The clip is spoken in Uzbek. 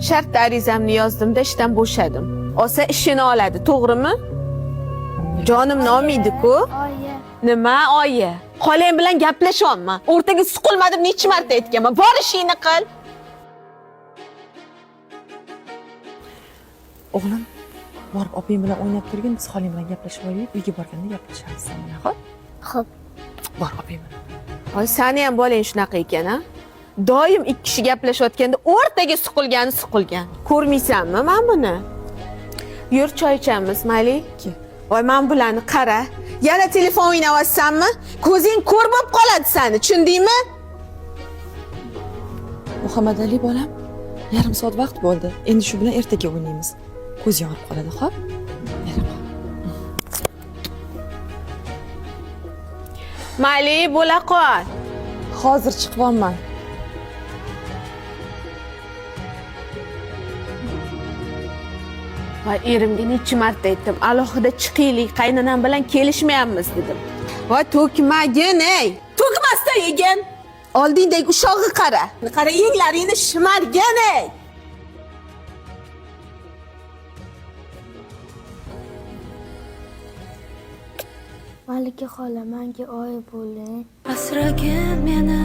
Shart arizamni yozdimda ishdan bo'shadim. Olsa ishini oladi, to'g'rimi? Jonim nomiydi-ku. Oyi. Nima oyi? Qolang bilan gaplasholma. O'rtaga suqilmadim necha marta aytganman. Bor ishingni qil. O'g'lim, borib opang bilan o'ynab turgin, biz xoling bilan gaplashib olaylik, uyga borganda gaplashamiz sen bilan, xo'p? Xo'p. Bor opang bilan. Voy, seni ham bolang shunaqa ekan, ha? Doim ikki kishi gaplashayotganda o'rtaga suqilgan. Ko'rmaysanmi men buni? Yur choy ichamiz, mayli? Voy, men bularni qara. Yana telefon o'ynayapsanmi? Ko'zing ko'r bo'lib qoladi seni, tushundingmi? Muhammad Ali bolam, yarim soat vaqt bo'ldi. Endi shu bilan ertaga o'ynaymiz. Ko'z yorib qoladi, xo'p? Merhaba. Mayli, bo'la qol. Hozir chiqyapman. Voy, erimga necha marta aytdim, alohida chiqaylik, qaynonam bilan kelishmayapmiz dedim. Voy, to'kmagin, ey. To'kmasdan yegin. Oldingdagi ushog'i qara. Qara, yenglaringni shimargan, ey. Malika xola, menga oyi bo'ling. Asragin meni